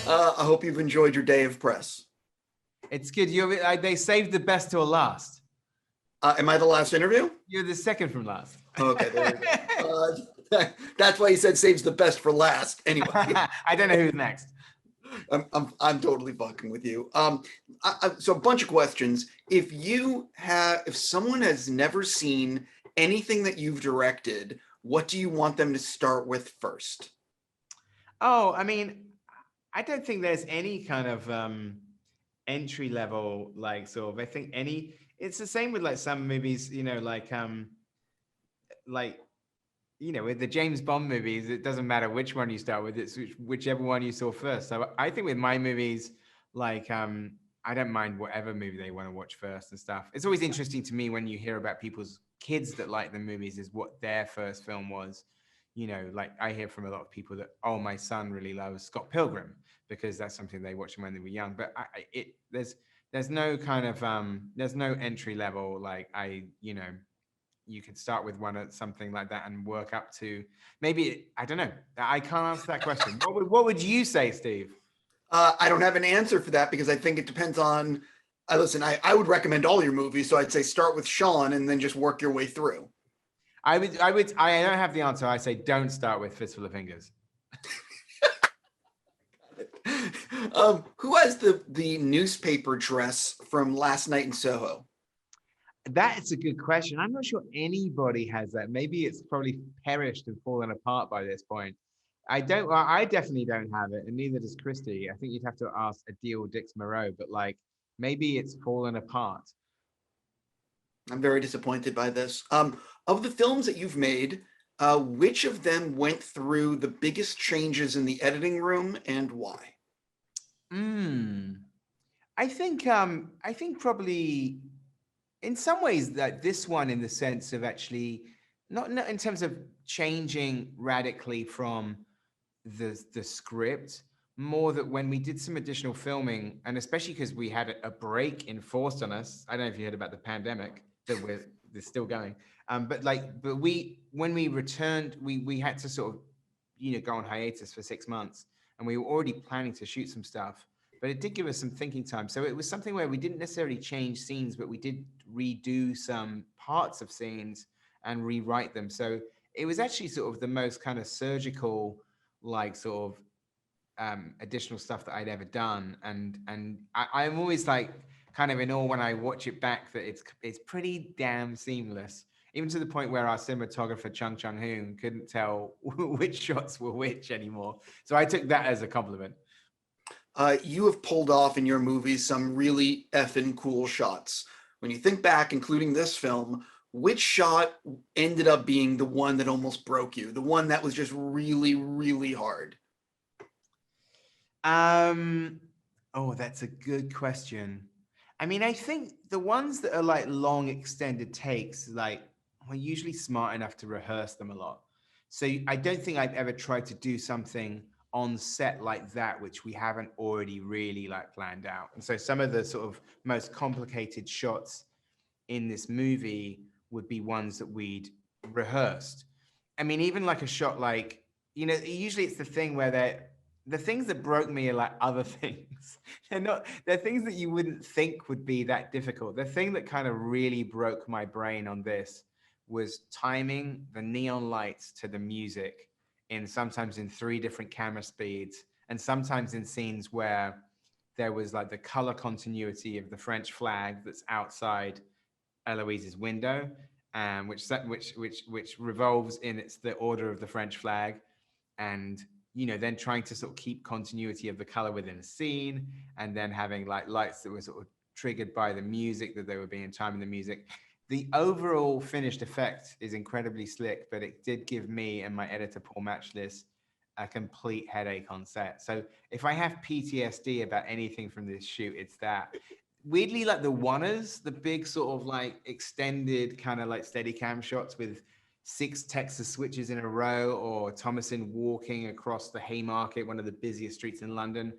I hope you've enjoyed your day of press. It's good. They saved the best till last. Am I the last interview? You're the second from last. Okay, there we go. That's why he said saves the best for last. Anyway, I don't know who's next. I'm totally fucking with you. So a bunch of questions. If someone has never seen anything that you've directed, what do you want them to start with first? Oh, I mean, I don't think there's any kind of entry level, like, sort of, I think it's the same with like some movies, with the James Bond movies, it doesn't matter which one you start with, it's whichever one you saw first. So I think with my movies, like, I don't mind whatever movie they want to watch first and stuff. It's always interesting to me when you hear about people's kids that like the movies is what their first film was. Like I hear from a lot of people that, oh, my son really loves Scott Pilgrim because that's something they watched when they were young. But there's no kind of, there's no entry level, like you could start with something like that and work up to maybe, I don't know. I can't answer that question. What would you say, Steve? I don't have an answer for that because I think it depends on, I would recommend all your movies. So I'd say start with Sean and then just work your way through. I don't have the answer. I say, don't start with Fistful of Fingers. Who has the newspaper dress from Last Night in Soho? That's a good question. I'm not sure anybody has that. Maybe it's probably perished and fallen apart by this point. I definitely don't have it, and neither does Krysty. I think you'd have to ask Adil Dix Moreau, but like maybe it's fallen apart. I'm very disappointed by this. Of the films that you've made, which of them went through the biggest changes in the editing room and why? I think probably in some ways that this one, in the sense of actually not in terms of changing radically from the script, more that when we did some additional filming, and especially because we had a break enforced on us. I don't know if you heard about the pandemic that they're still going. But when we returned, we had to sort of, go on hiatus for 6 months, and we were already planning to shoot some stuff, but it did give us some thinking time. So it was something where we didn't necessarily change scenes, but we did redo some parts of scenes and rewrite them. So it was actually sort of the most kind of surgical, like sort of additional stuff that I'd ever done. And I'm always like kind of in awe when I watch it back that it's pretty damn seamless, even to the point where our cinematographer Chung-hoon couldn't tell which shots were which anymore. So I took that as a compliment. You have pulled off in your movies some really effing cool shots. When you think back, including this film, which shot ended up being the one that almost broke you? The one that was just really, really hard? Oh, that's a good question. I mean, I think the ones that are like long extended takes, like we're usually smart enough to rehearse them a lot. So I don't think I've ever tried to do something on set like that, which we haven't already really like planned out. And so some of the sort of most complicated shots in this movie would be ones that we'd rehearsed. I mean, even like a shot like, usually it's the thing where the things that broke me are like other things. They're things that you wouldn't think would be that difficult. The thing that kind of really broke my brain on this was timing the neon lights to the music sometimes in 3 different camera speeds, and sometimes in scenes where there was like the color continuity of the French flag that's outside Eloise's window, which revolves in the order of the French flag, and then trying to sort of keep continuity of the color within a scene, and then having like lights that were sort of triggered by the music, that they were being timed in the music. The overall finished effect is incredibly slick, but it did give me and my editor, Paul Matchless, a complete headache on set. So if I have PTSD about anything from this shoot, it's that. Weirdly, like the oneers, the big sort of like extended kind of like steady cam shots with 6 Texas switches in a row, or Thomasin walking across the Haymarket, one of the busiest streets in London.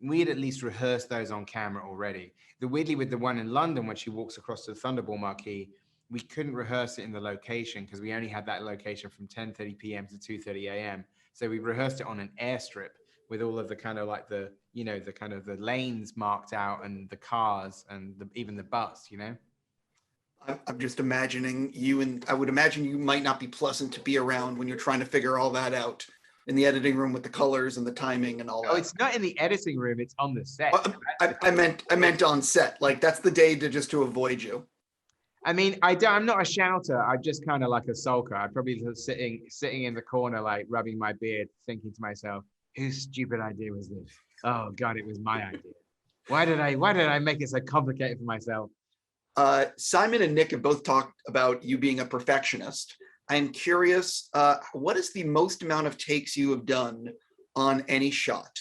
We had at least rehearsed those on camera already. Weirdly, with the one in London, when she walks across to the Thunderball marquee, we couldn't rehearse it in the location because we only had that location from 10:30 p.m. to 2:30 a.m. So we rehearsed it on an airstrip with all of the kind of like the, you know, the kind of the lanes marked out and the cars and even the bus, you know. I'm just imagining you, and I would imagine you might not be pleasant to be around when you're trying to figure all that out in the editing room with the colors and the timing and all Oh, that. it's not in the editing room, it's on the set. I meant on set. Like that's the day to avoid you. I mean, I'm not a shouter. I'm just kind of like a sulker. I'm probably just sitting in the corner, like rubbing my beard, thinking to myself, whose stupid idea was this? Oh God, it was my idea. Why did I make it so complicated for myself? Simon and Nick have both talked about you being a perfectionist. I'm curious, what is the most amount of takes you have done on any shot?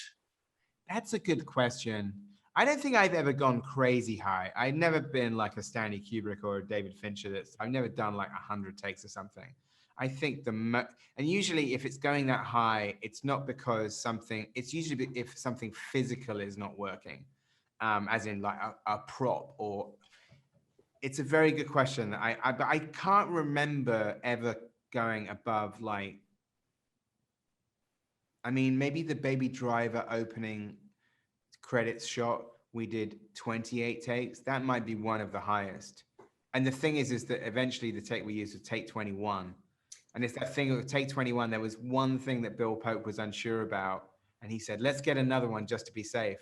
That's a good question. I don't think I've ever gone crazy high. I've never been like a Stanley Kubrick or a David Fincher. I've never done like 100 takes or something. I think and usually if it's going that high, it's not because it's usually if something physical is not working, as in like a prop or. It's a very good question. But I can't remember ever going above like, I mean, maybe the Baby Driver opening credits shot, we did 28 takes. That might be one of the highest. And the thing is that eventually the take we used was take 21. And it's that thing of take 21. There was one thing that Bill Pope was unsure about. And he said, let's get another one just to be safe.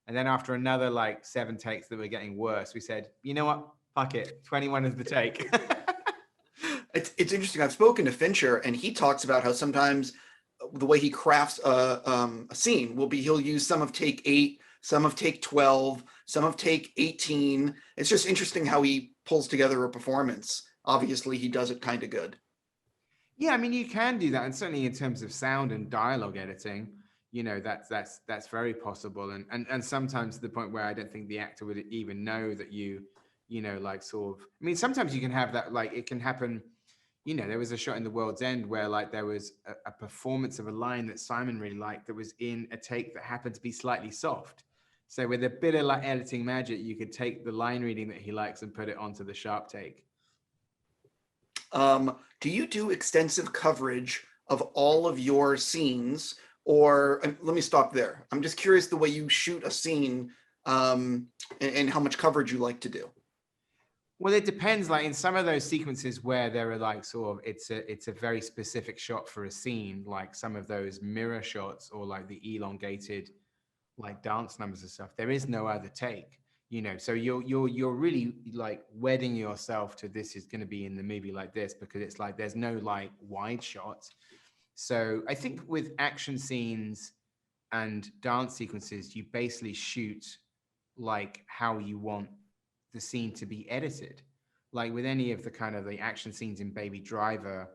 And then after another like 7 takes that were getting worse, we said, you know what? Fuck it. 21 is the take. It's interesting. I've spoken to Fincher, and he talks about how sometimes the way he crafts a scene will be he'll use some of take 8, some of take 12, some of take 18. It's just interesting how he pulls together a performance. Obviously, he does it kind of good. Yeah, I mean, you can do that, and certainly in terms of sound and dialogue editing, you know, that's very possible. And sometimes to the point where I don't think the actor would even know that you know, like sort of. I mean, sometimes you can have that, like it can happen. You know, there was a shot in The World's End where like there was a performance of a line that Simon really liked that was in a take that happened to be slightly soft. So with a bit of like editing magic, you could take the line reading that he likes and put it onto the sharp take. Do you do extensive coverage of all of your scenes? Or let me stop there. I'm just curious the way you shoot a scene, and how much coverage you like to do. Well, it depends. Like in some of those sequences where there are like sort of it's a very specific shot for a scene, like some of those mirror shots or like the elongated like dance numbers and stuff. There is no other take, you know. So you're really like wedding yourself to this is going to be in the movie like this because it's like there's no like wide shots. So I think with action scenes and dance sequences, you basically shoot like how you want the scene to be edited. Like with any of the kind of the action scenes in Baby Driver,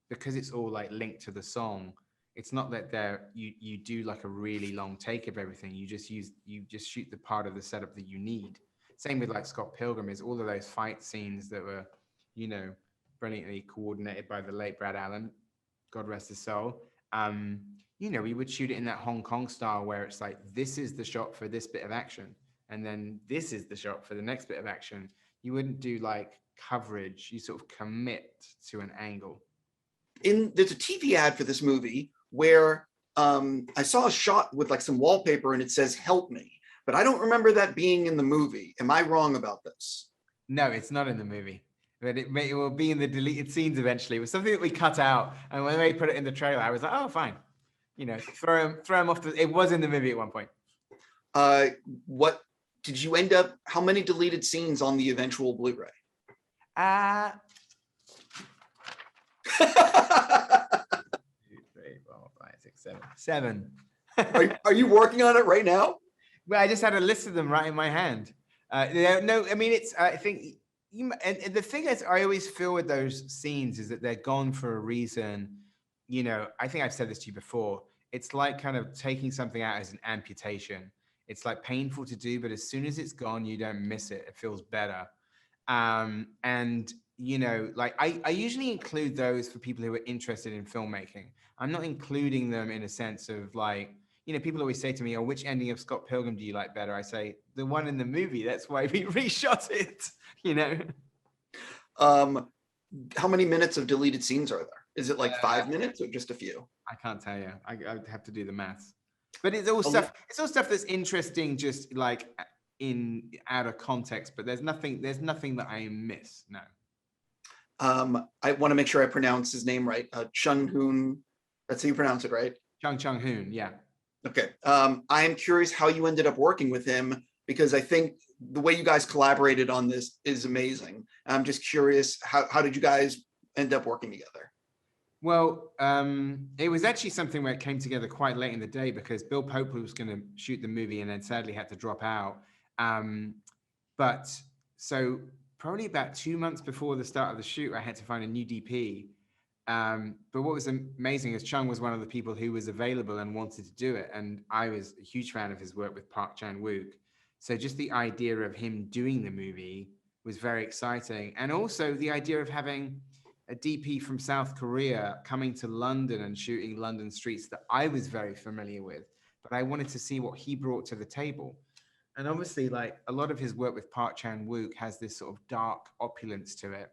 because it's all like linked to the song, it's not that you do like a really long take of everything. You just shoot the part of the setup that you need. Same with like Scott Pilgrim is all of those fight scenes that were, you know, brilliantly coordinated by the late Brad Allen, God rest his soul. You know, we would shoot it in that Hong Kong style where it's like, this is the shot for this bit of action. And then this is the shot for the next bit of action. You wouldn't do like coverage. You sort of commit to an angle. There's a TV ad for this movie where I saw a shot with like some wallpaper and it says "Help me," but I don't remember that being in the movie. Am I wrong about this? No, it's not in the movie, but it will be in the deleted scenes eventually. It was something that we cut out, and when they put it in the trailer, I was like, oh, fine. You know, throw him off. It was in the movie at one point. What did you end up? How many deleted scenes on the eventual Blu-ray? 2, 3, 4, 5, 6, 7. Are you working on it right now? Well, I just had a list of them right in my hand. No, I mean I think and the thing is, I always feel with those scenes is that they're gone for a reason. You know, I think I've said this to you before. It's like kind of taking something out as an amputation. It's like painful to do, but as soon as it's gone, you don't miss it. It feels better. And you know, like I usually include those for people who are interested in filmmaking. I'm not including them in a sense of like, you know, people always say to me, oh, which ending of Scott Pilgrim do you like better? I say, the one in the movie. That's why we reshot it, you know? Um, how many minutes of deleted scenes are there? Is it like Uh, 5 minutes or just a few? I can't tell you. I'd have to do the maths. But it's all A li- stuff. It's all stuff that's interesting, just like in out of context. But there's nothing. There's nothing that I miss. No. I want to make sure I pronounce his name right. Chung-hoon. That's how you pronounce it, right? Chung-hoon. Yeah. Okay. I am curious how you ended up working with him because I think the way you guys collaborated on this is amazing. I'm just curious, how did you guys end up working together? Well, it was actually something where it came together quite late in the day because Bill Pope was going to shoot the movie and then sadly had to drop out. But so probably about 2 months before the start of the shoot, I had to find a new DP. But what was amazing is Chung was one of the people who was available and wanted to do it. And I was a huge fan of his work with Park Chan-wook. So just the idea of him doing the movie was very exciting. And also the idea of having a DP from South Korea coming to London and shooting London streets that I was very familiar with, but I wanted to see what he brought to the table. And obviously, like a lot of his work with Park Chan-wook has this sort of dark opulence to it.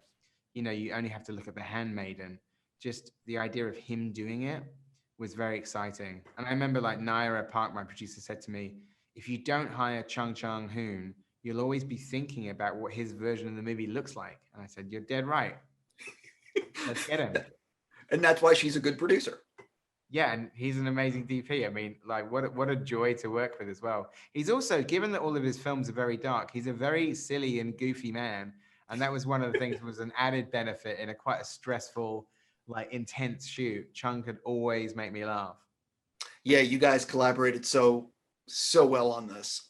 You know, you only have to look at The Handmaiden. Just the idea of him doing it was very exciting. And I remember like Naira Park, my producer, said to me, if you don't hire Chung-hoon, you'll always be thinking about what his version of the movie looks like. And I said, you're dead right. Let's get him. And that's why she's a good producer. Yeah, and he's an amazing DP. I mean, like, what a joy to work with as well. He's also, given that all of his films are very dark, he's a very silly and goofy man. And that was one of the things that was an added benefit in a quite a stressful, like, intense shoot. Chung could always make me laugh. Yeah, you guys collaborated so well on this.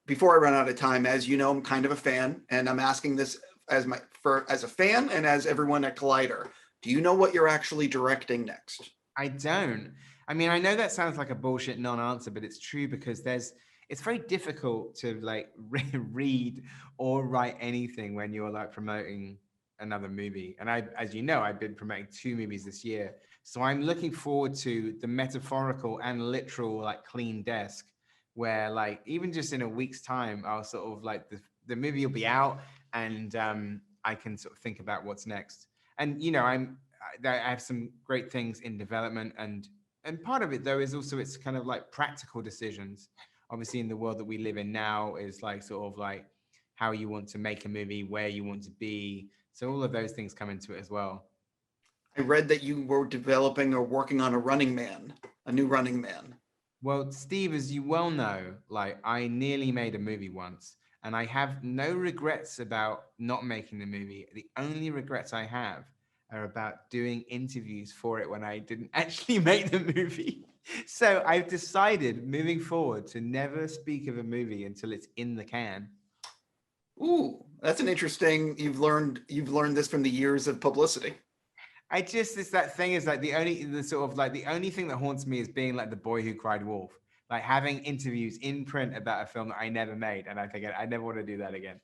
Before I run out of time, as you know, I'm kind of a fan, and I'm asking this as a fan and as everyone at Collider. Do you know what you're actually directing next? I don't. I mean, I know that sounds like a bullshit non-answer, but it's true because it's very difficult to like read or write anything when you're like promoting another movie. And as you know, I've been promoting 2 movies this year. So I'm looking forward to the metaphorical and literal like clean desk where like even just in a week's time, I'll sort of like the movie will be out and I can sort of think about what's next. And you know, I have some great things in development, and part of it though is also it's kind of like practical decisions. Obviously, in the world that we live in now, is like sort of like how you want to make a movie, where you want to be. So all of those things come into it as well. I read that you were developing or working on a new Running Man. Well, Steve, as you well know, like I nearly made a movie once, and I have no regrets about not making the movie. The only regrets I have are about doing interviews for it when I didn't actually make the movie. So I've decided moving forward to never speak of a movie until it's in the can. Ooh, that's an interesting. You've learned this from the years of publicity. It's that thing is like the only thing that haunts me is being like the boy who cried wolf, like having interviews in print about a film that I never made. And I think I never want to do that again.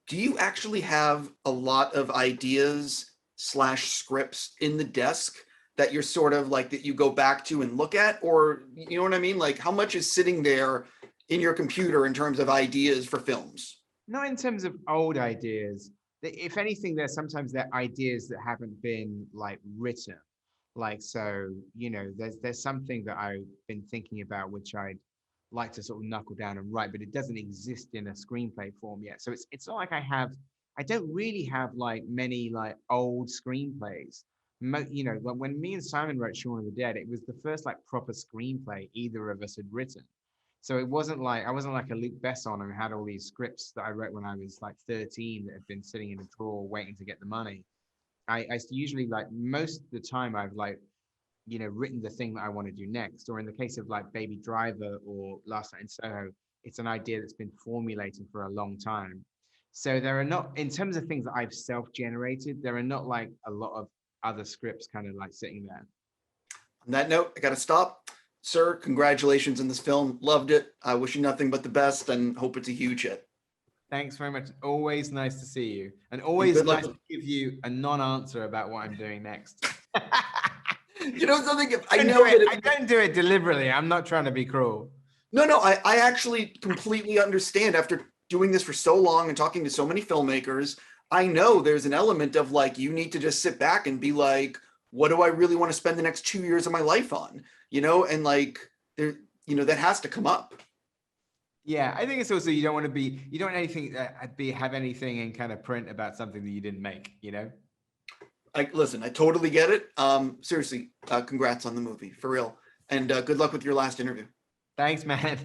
Do you actually have a lot of ideas slash scripts in the desk that you're sort of like that you go back to and look at, or you know what I mean? Like how much is sitting there in your computer in terms of ideas for films? Not in terms of old ideas. If anything, sometimes there are ideas that haven't been like written. Like, so, you know, there's something that I've been thinking about, which I'd like to sort of knuckle down and write, but it doesn't exist in a screenplay form yet. So it's not like I don't really have like many like old screenplays. You know, when me and Simon wrote Shaun of the Dead, it was the first like proper screenplay either of us had written. So it wasn't like I wasn't like a Luc Besson and had all these scripts that I wrote when I was like 13 that had been sitting in a drawer waiting to get the money. I usually like most of the time I've like, you know, written the thing that I want to do next. Or in the case of like Baby Driver or Last Night in Soho, it's an idea that's been formulating for a long time. So there are not, in terms of things that I've self-generated, there are not like a lot of other scripts kind of like sitting there. On that note, I got to stop. Sir, congratulations on this film. Loved it. I wish you nothing but the best and hope it's a huge hit. Thanks very much. Always nice to see you. And And always good nice luck. to give you a non-answer about what I'm doing next. You know something? I know that I don't do it deliberately. I'm not trying to be cruel. no, I actually completely understand after doing this for so long and talking to so many filmmakers. I know there's an element of like, you need to just sit back and be like, what do I really want to spend the next 2 years of my life on? And like, there, that has to come up. Yeah, I think it's also you don't want anything that have anything in kind of print about something that you didn't make. Listen, I totally get it. Seriously, congrats on the movie, for real. And good luck with your last interview. Thanks, man.